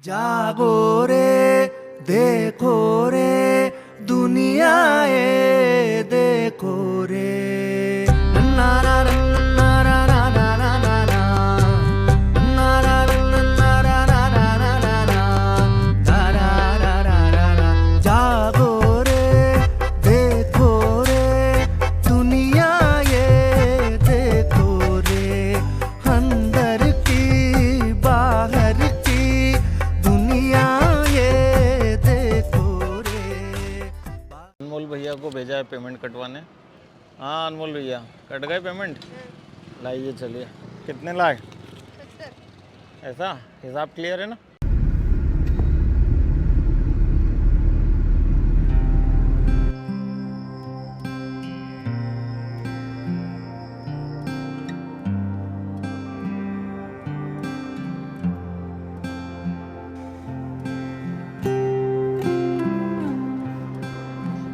जागो रे देखो रे दुनिया ये देखो रे ना ना ना ना ना ना ना ना ना ना ना ना ना ना ना ना जागो रे देखो रे दुनिया ये देखो रे अंदर की बाहर की दुनिया ये देखो रे। अनमोल भैया को भेजा है पेमेंट कटवाने। हाँ अनमोल भैया कट गए पेमेंट। लाइए चलिए कितने लाए? 70। ऐसा हिसाब क्लियर है ना?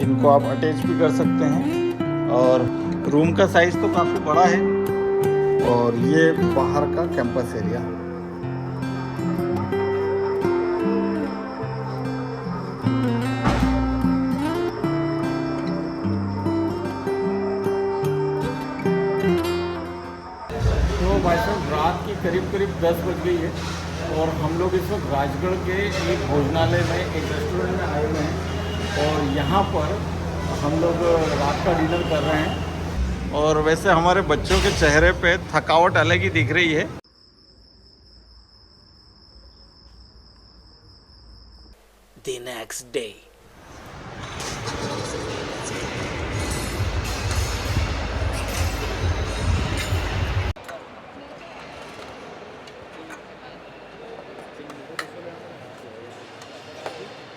इनको आप अटैच भी कर सकते हैं और रूम का साइज़ तो काफ़ी बड़ा है। और ये बाहर का कैंपस एरिया। तो भाई साहब रात की करीब 10 बज गई है और हम लोग इस वक्त राजगढ़ के एक भोजनालय में एक रेस्टोरेंट में आए हुए हैं और यहाँ पर हम लोग रात का डिनर कर रहे हैं। और वैसे हमारे बच्चों के चेहरे पे थकावट अलग ही दिख रही है। The next day.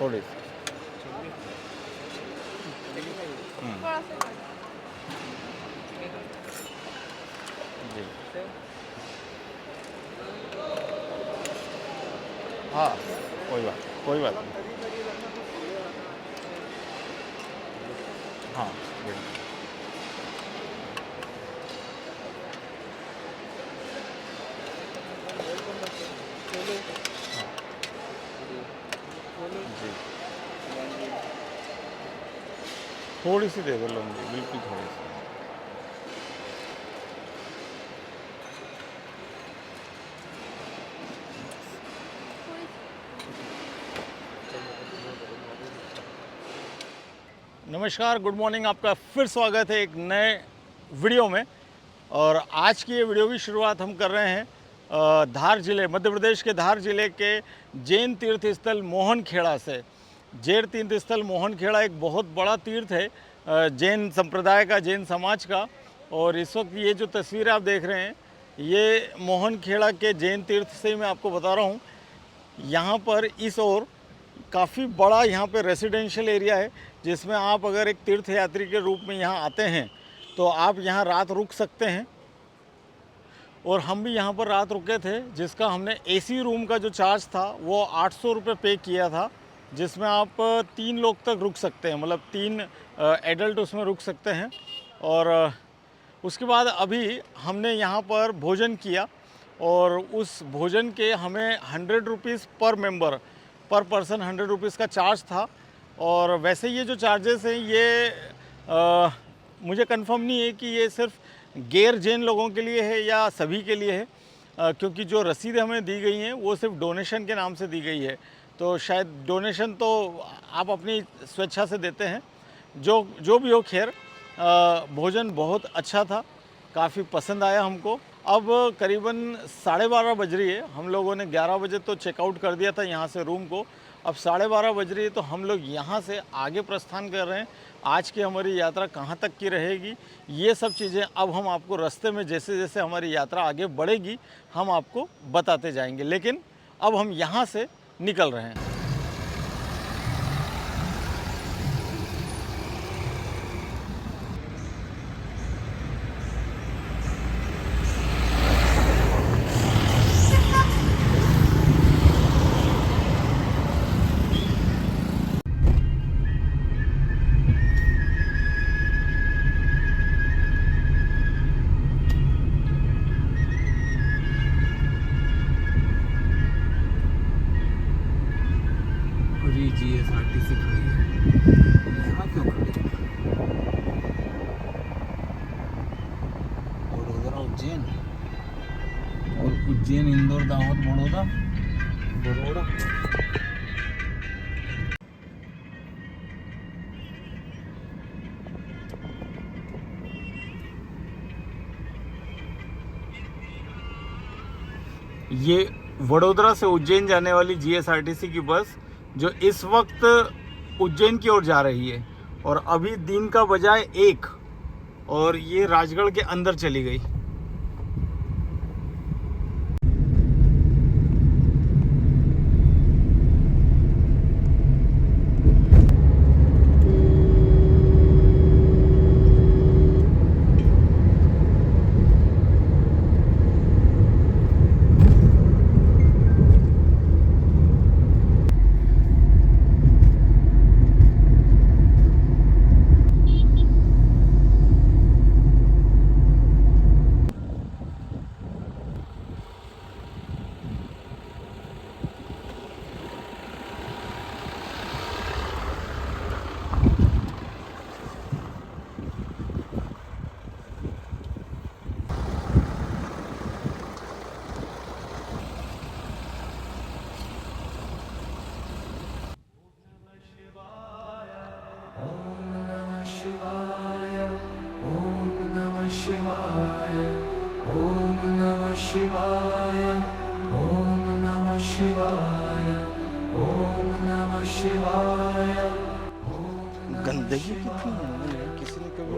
थोड़ी जी हाँ कोई बात नहीं। हाँ बिल्कुल। जी थोड़ी सी दे दो लौंगी, बिल्कुल थोड़ी सी। नमस्कार, गुड मॉर्निंग। आपका फिर स्वागत है एक नए वीडियो में। और आज की ये वीडियो की शुरुआत हम कर रहे हैं धार जिले, मध्य प्रदेश के धार जिले के जैन तीर्थ स्थल मोहनखेड़ा से। जैन तीर्थ स्थल मोहनखेड़ा एक बहुत बड़ा तीर्थ है जैन संप्रदाय का, जैन समाज का। और इस वक्त ये जो तस्वीर आप देख रहे हैं ये मोहनखेड़ा के जैन तीर्थ से ही मैं आपको बता रहा हूँ। यहाँ पर इस ओर काफ़ी बड़ा यहाँ पे रेसिडेंशियल एरिया है जिसमें आप अगर एक तीर्थ यात्री के रूप में यहाँ आते हैं तो आप यहाँ रात रुक सकते हैं। और हम भी यहाँ पर रात रुके थे, जिसका हमने एसी रूम का जो चार्ज था वो 800 रुपये पे किया था, जिसमें आप 3 लोग तक रुक सकते हैं, मतलब 3 एडल्ट उसमें रुक सकते हैं। और उसके बाद अभी हमने यहाँ पर भोजन किया और उस भोजन के हमें 100 रुपीज़ पर मेंबर, पर पर्सन 100 रुपीज़ का चार्ज था। और वैसे ये जो चार्जेस हैं ये मुझे कंफर्म नहीं है कि ये सिर्फ गैर जैन लोगों के लिए है या सभी के लिए है, क्योंकि जो रसीद हमें दी गई हैं वो सिर्फ डोनेशन के नाम से दी गई है। तो शायद डोनेशन तो आप अपनी स्वेच्छा से देते हैं, जो भी हो। खैर भोजन बहुत अच्छा था, काफ़ी पसंद आया हमको। अब करीबन 12:30 बज रही है। हम लोगों ने 11 बजे तो चेकआउट कर दिया था यहाँ से रूम को। अब 12:30 बज रही है तो हम लोग यहाँ से आगे प्रस्थान कर रहे हैं। आज की हमारी यात्रा कहाँ तक की रहेगी ये सब चीज़ें अब हम आपको रास्ते में जैसे जैसे हमारी यात्रा आगे बढ़ेगी हम आपको बताते जाएंगे। लेकिन अब हम यहाँ से निकल रहे हैं। पूरी जीएसआरटीसी खड़ी है। यहाँ क्यों खड़ी है? वडोदरा उज्जैन और उज्जैन इंदौर दाहोद बड़ौदा बड़ौदा। ये वडोदरा से उज्जैन जाने वाली जीएसआरटीसी की बस जो इस वक्त उज्जैन की ओर जा रही है और अभी दिन का बजाय 1 और ये राजगढ़ के अंदर चली गई। गंदगी कितनी है, किसी ने कभी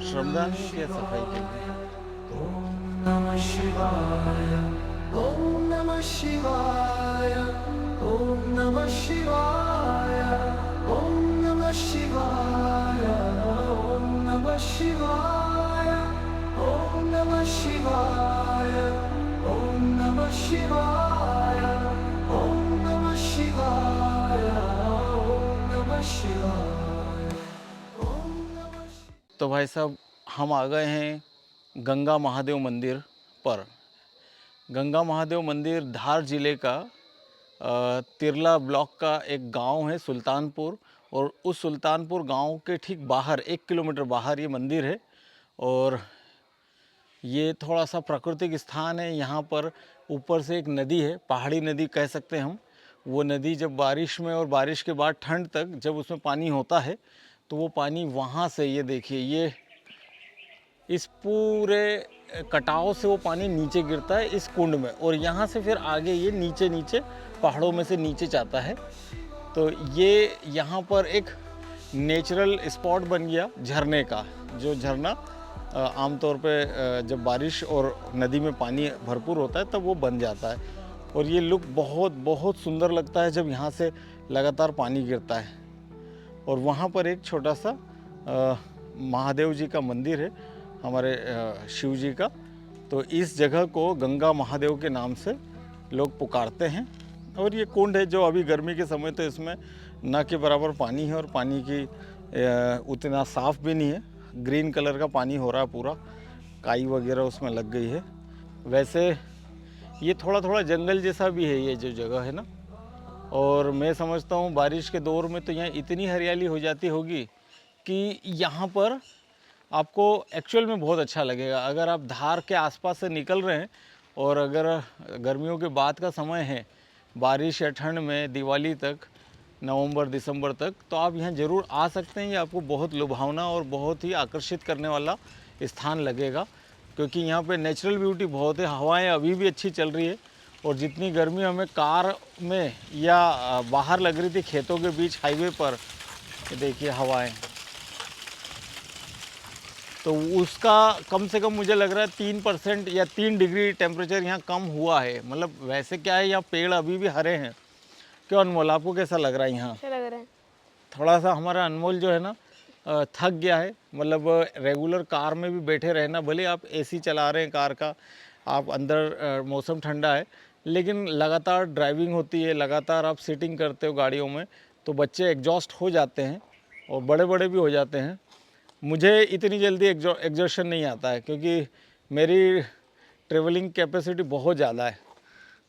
श्रमदान नहीं किया सफाई के लिए। ओम नमः शिवाय, ओम नमः शिवाय, ओम नमः शिवाय, ओम नमः शिवाय, ओम नमः शिवाय, ओम नमः शिवाय, ओम नमः शिवाय, ओम नमः शिवाय, ओम नमः शिवाय, ओम नमः। तो भाई साहब हम आ गए हैं गंगा महादेव मंदिर पर। गंगा महादेव मंदिर धार जिले का तिरला ब्लॉक का एक गांव है सुल्तानपुर, और उस सुल्तानपुर गांव के ठीक बाहर 1 किलोमीटर बाहर ये मंदिर है। और ये थोड़ा सा प्राकृतिक स्थान है। यहाँ पर ऊपर से एक नदी है, पहाड़ी नदी कह सकते हैं हम। वो नदी जब बारिश में और बारिश के बाद ठंड तक जब उसमें पानी होता है तो वो पानी वहाँ से, ये देखिए, ये इस पूरे कटाव से वो पानी नीचे गिरता है इस कुंड में, और यहाँ से फिर आगे ये नीचे नीचे पहाड़ों में से नीचे जाता है। तो ये यहाँ पर एक नेचुरल स्पॉट बन गया झरने का। जो झरना आमतौर पे जब बारिश और नदी में पानी भरपूर होता है तब वो बन जाता है। और ये लुक बहुत बहुत सुंदर लगता है जब यहाँ से लगातार पानी गिरता है। और वहाँ पर एक छोटा सा महादेव जी का मंदिर है, हमारे शिव जी का। तो इस जगह को गंगा महादेव के नाम से लोग पुकारते हैं। और ये कुंड है जो अभी गर्मी के समय तो इसमें ना के बराबर पानी है, और पानी की उतना साफ़ भी नहीं है। ग्रीन कलर का पानी हो रहा है पूरा, काई वगैरह उसमें लग गई है। वैसे ये थोड़ा थोड़ा जंगल जैसा भी है ये जो जगह है ना। और मैं समझता हूँ बारिश के दौर में तो यहाँ इतनी हरियाली हो जाती होगी कि यहाँ पर आपको एक्चुअल में बहुत अच्छा लगेगा। अगर आप धार के आसपास से निकल रहे हैं और अगर गर्मियों के बाद का समय है, बारिश या ठंड में दिवाली तक, नवंबर दिसंबर तक, तो आप यहाँ ज़रूर आ सकते हैं। ये आपको बहुत लुभावना और बहुत ही आकर्षित करने वाला स्थान लगेगा, क्योंकि यहाँ पे नेचुरल ब्यूटी बहुत है। हवाएं अभी भी अच्छी चल रही है, और जितनी गर्मी हमें कार में या बाहर लग रही थी खेतों के बीच हाईवे पर, ये देखिए हवाएं, तो उसका कम से कम मुझे लग रहा है 3% या 3 डिग्री टेम्परेचर यहाँ कम हुआ है। मतलब वैसे क्या है, यहाँ पेड़ अभी भी हरे हैं। क्यों अनमोल, आपको कैसा लग रहा है यहाँ? अच्छा लग रहा है। थोड़ा सा हमारा अनमोल जो है ना थक गया है। मतलब रेगुलर कार में भी बैठे रहना, भले आप एसी चला रहे हैं कार का, आप अंदर मौसम ठंडा है, लेकिन लगातार ड्राइविंग होती है, लगातार आप सीटिंग करते हो गाड़ियों में, तो बच्चे एग्जॉस्ट हो जाते हैं और बड़े बड़े भी हो जाते हैं। मुझे इतनी जल्दी एग्जॉशन नहीं आता है, क्योंकि मेरी ट्रेवलिंग कैपेसिटी बहुत ज़्यादा है।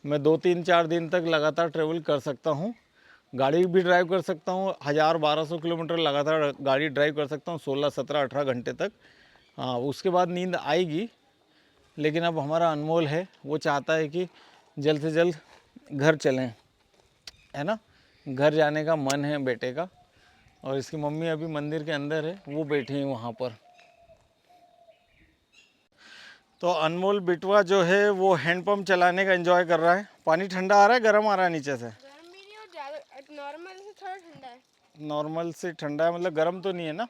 मैं 2-3-4 दिन तक लगातार ट्रेवल कर सकता हूँ। गाड़ी भी ड्राइव कर सकता हूँ, 1000-1200 किलोमीटर लगातार गाड़ी ड्राइव कर सकता हूँ 16, 17, 18 घंटे तक। हाँ, उसके बाद नींद आएगी। लेकिन अब हमारा अनमोल है, वो चाहता है कि जल्द से जल्द घर चलें, है ना। घर जाने का मन है बेटे का। और इसकी मम्मी अभी मंदिर के अंदर है, वो बैठी है वहाँ पर। तो अनमोल बिटवा जो है वो हैंडपम्प चलाने का एंजॉय कर रहा है। पानी ठंडा आ रहा है, गर्म आ रहा है नीचे से? गर्म भी नहीं और ज़्यादा, नॉर्मल से थोड़ा ठंडा है। नॉर्मल से ठंडा है, मतलब गर्म तो नहीं है ना?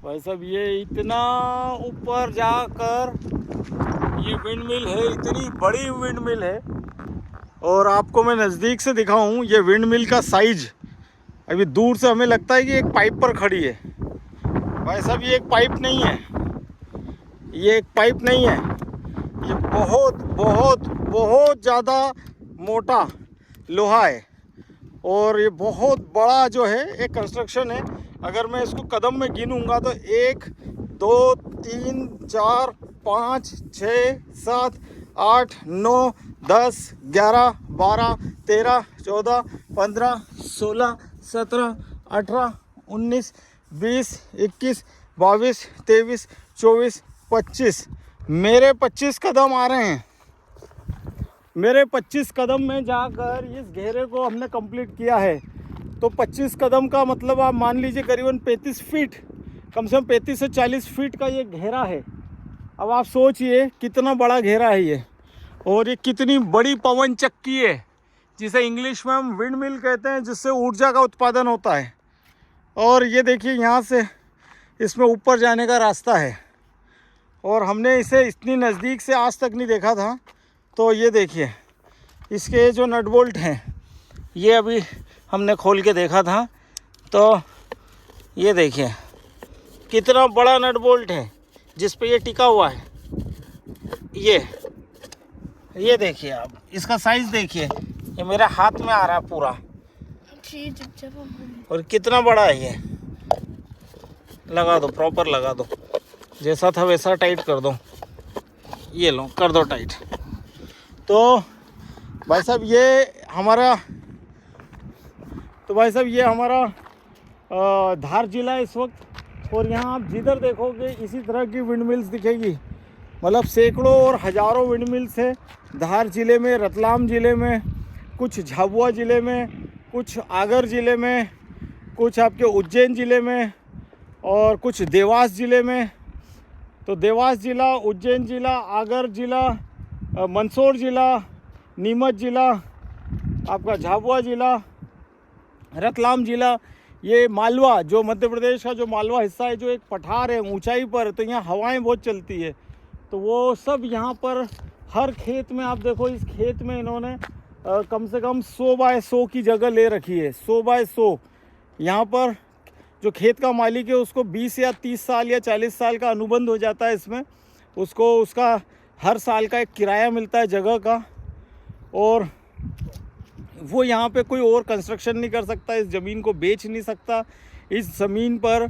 भाई साहब ये इतना ऊपर जाकर ये विंड मिल है, इतनी बड़ी विंड मिल है। और आपको मैं नज़दीक से दिखाऊं ये विंड मिल का साइज। अभी दूर से हमें लगता है कि एक पाइप पर खड़ी है। भाई साहब ये एक पाइप नहीं है, ये एक पाइप नहीं है, ये बहुत बहुत बहुत ज़्यादा मोटा लोहा है। और ये बहुत बड़ा जो है एक कंस्ट्रक्शन है। अगर मैं इसको कदम में गिनूंगा तो 1, 2, 3, 4, 5, 6, 7, 8, 9, 10, 11, 12, 13, 14, 15, 16, 17, 18, 19, 20, 21, 22, 23, 24, 25। मेरे 25 कदम आ रहे हैं। मेरे 25 कदम में जाकर इस घेरे को हमने कंप्लीट किया है। तो 25 कदम का मतलब आप मान लीजिए करीबन 35 फीट, कम से कम 35 से 40 फीट का ये घेरा है। अब आप सोचिए कितना बड़ा घेरा है ये। और ये कितनी बड़ी पवन चक्की है, जिसे इंग्लिश में हम विंड मिल कहते हैं, जिससे ऊर्जा का उत्पादन होता है। और ये देखिए यहाँ से इसमें ऊपर जाने का रास्ता है। और हमने इसे इतनी नज़दीक से आज तक नहीं देखा था। तो ये देखिए इसके जो नट बोल्ट हैं ये अभी हमने खोल के देखा था। तो ये देखिए कितना बड़ा नट बोल्ट है जिस पे ये टिका हुआ है। ये देखिए आप इसका साइज़ देखिए, ये मेरे हाथ में आ रहा है पूरा। और कितना बड़ा है ये। लगा दो, प्रॉपर लगा दो, जैसा था वैसा टाइट कर दो। ये लो, कर दो टाइट। तो भाई साहब ये हमारा धार जिला है इस वक्त। और यहाँ आप जिधर देखोगे इसी तरह की विंड मिल्स दिखेगी। मतलब सैकड़ों और हज़ारों विंड मिल्स है धार ज़िले में, रतलाम ज़िले में, कुछ झाबुआ ज़िले में, कुछ आगर ज़िले में, कुछ आपके उज्जैन ज़िले में और कुछ देवास ज़िले में। तो देवास ज़िला, उज्जैन ज़िला, आगर ज़िला, मंदसौर ज़िला, नीमच ज़िला, आपका झाबुआ ज़िला, रतलाम ज़िला, ये मालवा जो मध्य प्रदेश का जो मालवा हिस्सा है, जो एक पठार है ऊंचाई पर, तो यहाँ हवाएं बहुत चलती है। तो वो सब यहाँ पर हर खेत में आप देखो, इस खेत में इन्होंने कम से कम 100 बाय 100 की जगह ले रखी है। 100 बाय 100 यहाँ पर जो खेत का मालिक है उसको 20 या 30 साल या 40 साल का अनुबंध हो जाता है इसमें। उसको उसका हर साल का एक किराया मिलता है जगह का। और वो यहाँ पे कोई और कंस्ट्रक्शन नहीं कर सकता, इस ज़मीन को बेच नहीं सकता, इस ज़मीन पर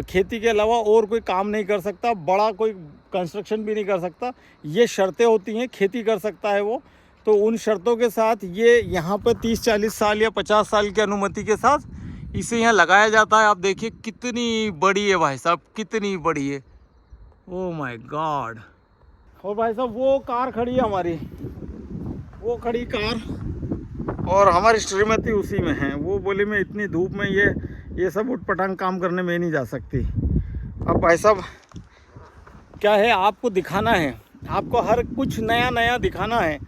खेती के अलावा और कोई काम नहीं कर सकता, बड़ा कोई कंस्ट्रक्शन भी नहीं कर सकता। ये शर्तें होती हैं, खेती कर सकता है वो। तो उन शर्तों के साथ ये यहाँ पर 30-40 साल या 50 साल की अनुमति के साथ इसे यहाँ लगाया जाता है। आप देखिए कितनी बड़ी है भाई साहब, कितनी बड़ी है। Oh my God. और भाई साहब वो कार खड़ी है हमारी, वो खड़ी कार, और हमारी श्रीमती उसी में है। वो बोली मैं इतनी धूप में ये सब उटपटांग काम करने में नहीं जा सकती। अब भाई साहब क्या है, आपको दिखाना है, आपको हर कुछ नया नया दिखाना है,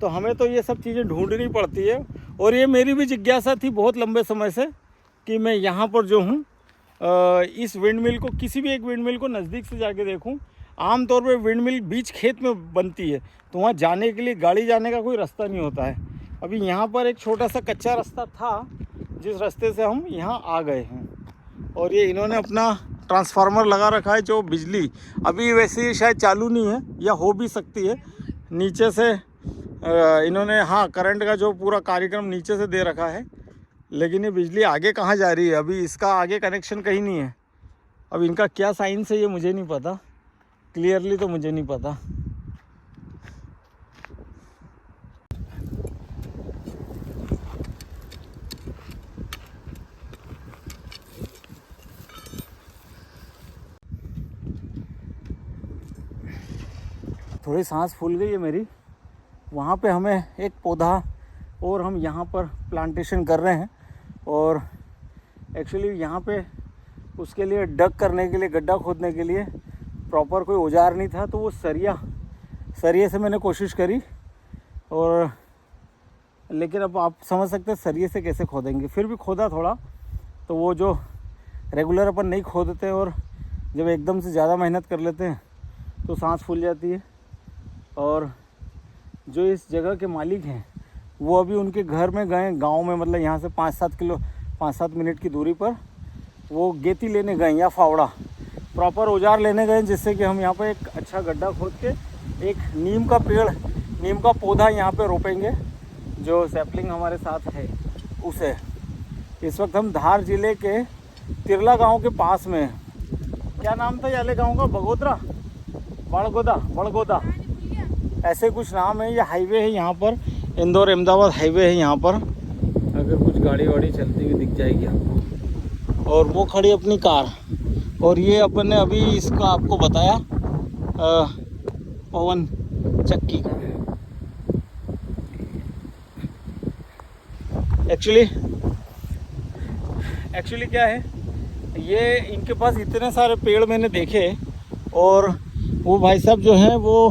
तो हमें तो ये सब चीज़ें ढूंढनी पड़ती है। और ये मेरी भी जिज्ञासा थी बहुत लंबे समय से कि मैं यहाँ पर जो हूँ इस विंड मिल को, किसी भी एक विंड मिल को नज़दीक से जाके देखूँ। आमतौर पे विंड मिल बीच खेत में बनती है, तो वहाँ जाने के लिए गाड़ी जाने का कोई रास्ता नहीं होता है। अभी यहाँ पर एक छोटा सा कच्चा रास्ता था जिस रास्ते से हम यहाँ आ गए हैं। और ये इन्होंने अपना ट्रांसफार्मर लगा रखा है जो बिजली अभी वैसे शायद चालू नहीं है या हो भी सकती है। नीचे से इन्होंने हाँ करंट का जो पूरा कार्यक्रम नीचे से दे रखा है, लेकिन ये बिजली आगे कहाँ जा रही है, अभी इसका आगे कनेक्शन कहीं नहीं है। अब इनका क्या साइंस है ये मुझे नहीं पता, क्लियरली तो मुझे नहीं पता। थोड़ी सांस फूल गई है मेरी। वहाँ पे हमें एक पौधा और हम यहाँ पर प्लांटेशन कर रहे हैं, और एक्चुअली यहाँ पे उसके लिए डग करने के लिए, गड्ढा खोदने के लिए प्रॉपर कोई औजार नहीं था, तो वो सरिये से मैंने कोशिश करी, और लेकिन अब आप समझ सकते हैं सरिये से कैसे खोदेंगे। फिर भी खोदा थोड़ा, तो वो जो रेगुलर अपन नहीं खोदते और जब एकदम से ज़्यादा मेहनत कर लेते हैं तो सांस फूल जाती है। और जो इस जगह के मालिक हैं वो अभी उनके घर में गए, गांव में, मतलब यहाँ से 5-7 मिनट की दूरी पर वो गेती लेने गए या फावड़ा, प्रॉपर औजार लेने गए, जिससे कि हम यहाँ पर एक अच्छा गड्ढा खोद के एक नीम का पौधा यहाँ पे रोपेंगे, जो सैपलिंग हमारे साथ है उसे। इस वक्त हम धार जिले के तिरला गांव के पास में, क्या नाम था याले गांव का, बगोदरा, बड़गोदा ऐसे कुछ नाम है। ये हाईवे है यहाँ पर, इंदौर अहमदाबाद हाईवे है यहाँ पर। अगर कुछ गाड़ी वाड़ी चलती हुई दिख जाएगी आपको। और वो खड़ी अपनी कार, और ये अपन ने अभी इसका आपको बताया पवन चक्की का। एक्चुअली क्या है, ये इनके पास इतने सारे पेड़ मैंने देखे, और वो भाई साहब जो हैं वो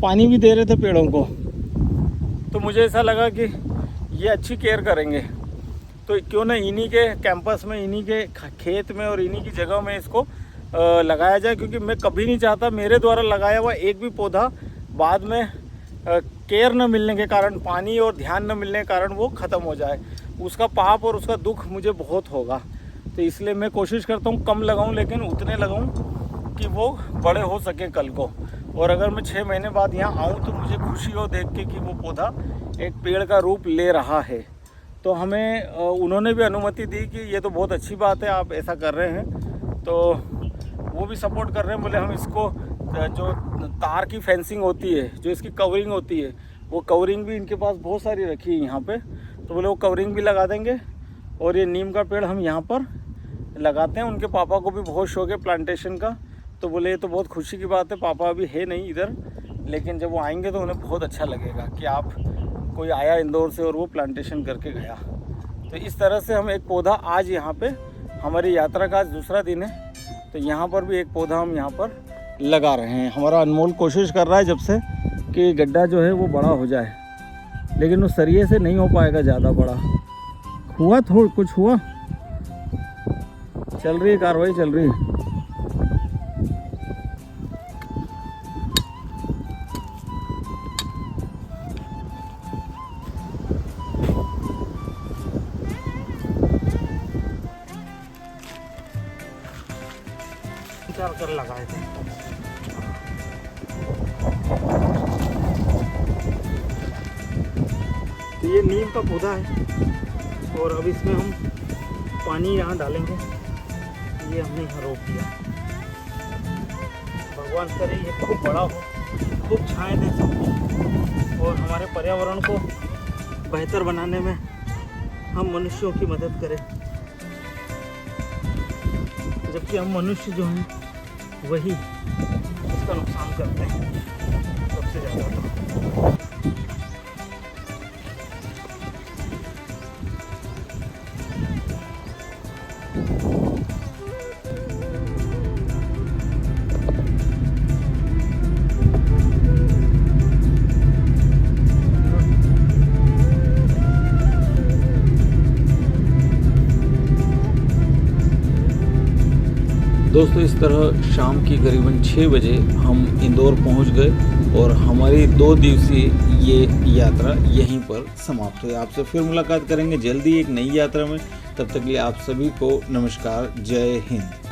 पानी भी दे रहे थे पेड़ों को, तो मुझे ऐसा लगा कि ये अच्छी केयर करेंगे, तो क्यों ना इन्हीं के कैंपस में, इन्हीं के खेत में और इन्हीं की जगह में इसको लगाया जाए। क्योंकि मैं कभी नहीं चाहता मेरे द्वारा लगाया हुआ एक भी पौधा बाद में केयर न मिलने के कारण, पानी और ध्यान न मिलने के कारण वो ख़त्म हो जाए। उसका पाप और उसका दुख मुझे बहुत होगा, तो इसलिए मैं कोशिश करता हूँ कम लगाऊँ, लेकिन उतने लगाऊँ कि वो बड़े हो सकें कल को। और अगर मैं 6 महीने बाद यहाँ आऊँ तो मुझे खुशी हो देख के कि वो पौधा एक पेड़ का रूप ले रहा है। तो हमें उन्होंने भी अनुमति दी कि ये तो बहुत अच्छी बात है, आप ऐसा कर रहे हैं, तो वो भी सपोर्ट कर रहे हैं। बोले हम इसको जो तार की फेंसिंग होती है, जो इसकी कवरिंग होती है, वो कवरिंग भी इनके पास बहुत सारी रखी है यहाँ पे, तो बोले वो कवरिंग भी लगा देंगे। और ये नीम का पेड़ हम यहाँ पर लगाते हैं। उनके पापा को भी बहुत शौक है प्लांटेशन का, तो बोले ये तो बहुत खुशी की बात है, पापा अभी है नहीं इधर, लेकिन जब वो आएंगे तो उन्हें बहुत अच्छा लगेगा कि आप कोई आया इंदौर से और वो प्लांटेशन करके गया। तो इस तरह से हम एक पौधा आज यहाँ पे, हमारी यात्रा का आज दूसरा दिन है, तो यहाँ पर भी एक पौधा हम यहाँ पर लगा रहे हैं। हमारा अनमोल कोशिश कर रहा है जब से कि गड्ढा जो है वो बड़ा हो जाए, लेकिन वो सरिये से नहीं हो पाएगा ज़्यादा बड़ा। हुआ थोड़ा कुछ हुआ, चल रही है कार्रवाई, चल रही है। कर लगाए थे। तो ये नीम का पौधा है, और अब इसमें हम पानी यहाँ डालेंगे। ये हमने यहाँ रोक दिया। भगवान करे ये खूब बड़ा हो, खूब छाएं दे सबको, और हमारे पर्यावरण को बेहतर बनाने में हम मनुष्यों की मदद करें, जबकि हम मनुष्य जो हैं वही इसका नुकसान करते हैं सबसे ज़्यादा। दोस्तों, इस तरह शाम की करीबन 6 बजे हम इंदौर पहुंच गए, और हमारी 2 दिवसीय ये यात्रा यहीं पर समाप्त हुई। आपसे फिर मुलाकात करेंगे जल्दी एक नई यात्रा में। तब तक के लिए आप सभी को नमस्कार, जय हिंद।